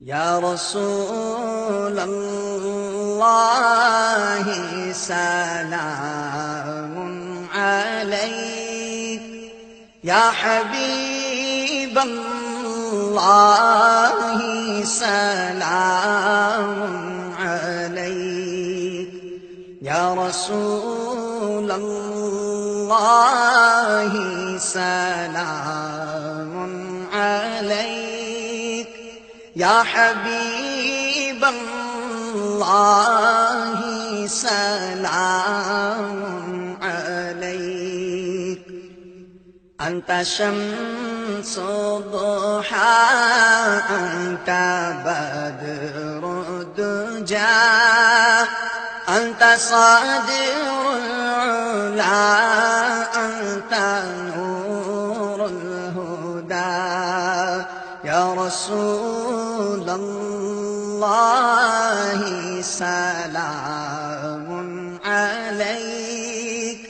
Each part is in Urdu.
یا رسول اللہ سلام علیک یا حبیب اللہ سلام علیک یا رسول اللہ سلام علیک یا حبیب اللہ سلام علیک انت شمس ضحا انت بدر الدجا انت صادر العلا انت نور الهدى یا رسول اللہ سلام علیک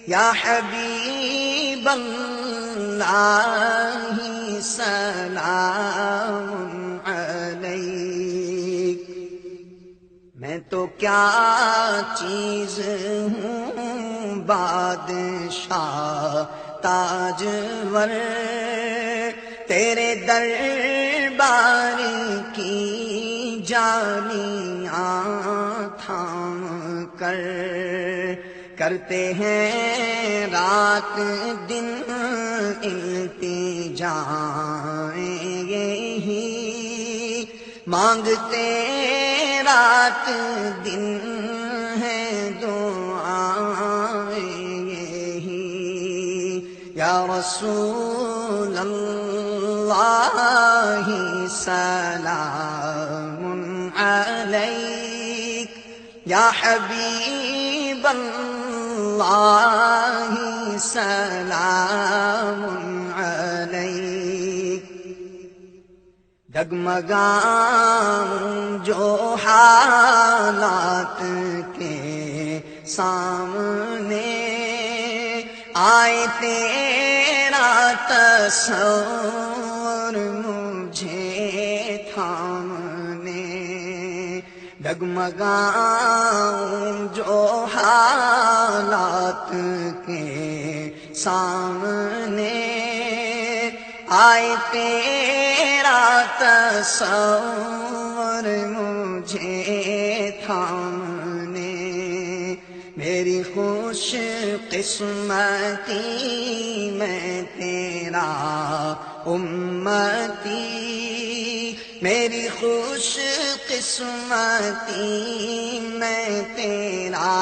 یا حبیب اللہ سلام علیک میں تو کیا چیز ہوں بادشاہ تاجور تیرے دربار کی جالیاں تھام کر کرتے ہیں رات دن التجائیں یہی مانگتے رات دن ہے دعائیں یہی یا رسول اللہ سلام علیک یا حبیب اللہ سلام علیک ڈگمگاؤں جو حالات کے سامنے آئے تیرا تصور مجھے تھامنے ڈگمگاؤں جو حالات کے سامنے آئے تیرا تصور مجھے تھامنے میری خوش قسمتی میں تیرا امتی میری خوش قسمتی میں تیرا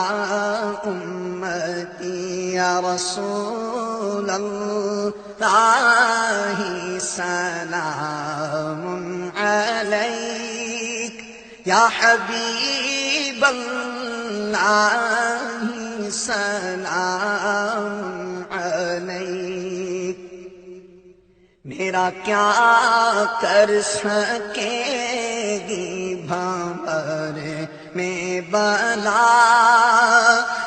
امتی یا رسول اللہ سلام علیک یا حبیب اللہ سلام علیک میرا کیا کر سکے گی بھنور میں بلا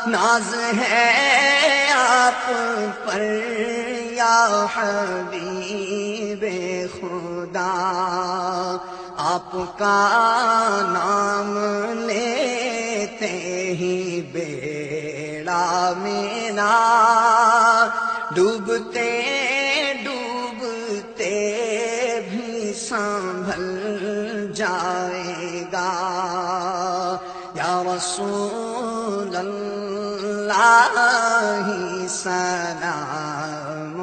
ناز ہے آپ پر یا حبیب خدا آپ کا نام لیتے ہی بیڑا میرا ڈوبتے ڈوبتے بھی سنبھل جائے گا یا رسول اللہ سلام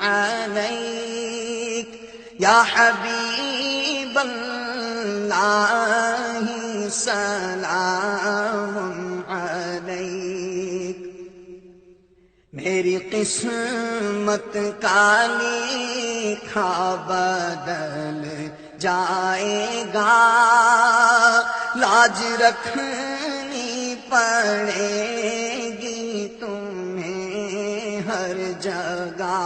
علیک یا حبیب اللہ سلام علیک میری قسمت کا لکھا بدل جائے گا لاج رکھنی پڑے گی تمہیں ہر جگہ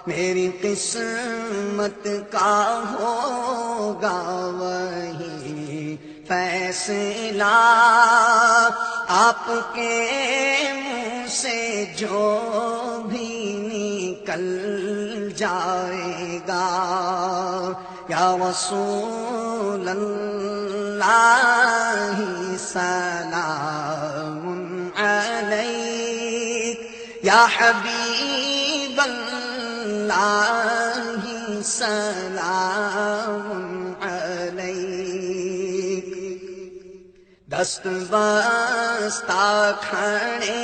میری قسمت کا ہوگا وہی فیصلہ آپ کے منہ سے جو بھی نکل جائے گا یا رسول اللہ سلام علیک، یا حبیب اللہ سلام علیک۔ دست بستہ کھڑے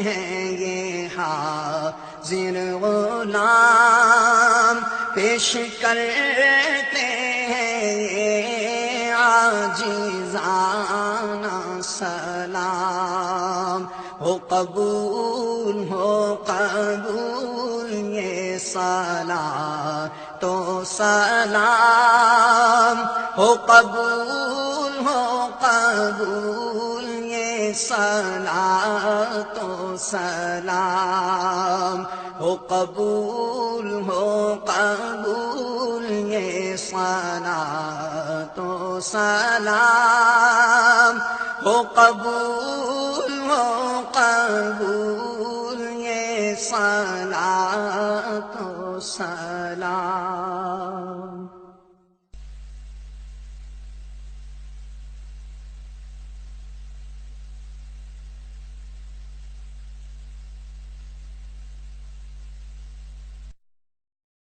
ہیں یہ حاضر غلام، پیش کرتے ہیں یہ عاجزانہ سلام۔ ہو قبول یہ صلاۃ و سلام، ہو قبول یہ صلاۃ و سلام، ہو قبول یہ صلاۃ و سلام، ہو قبول یہ صلاۃ و سلام۔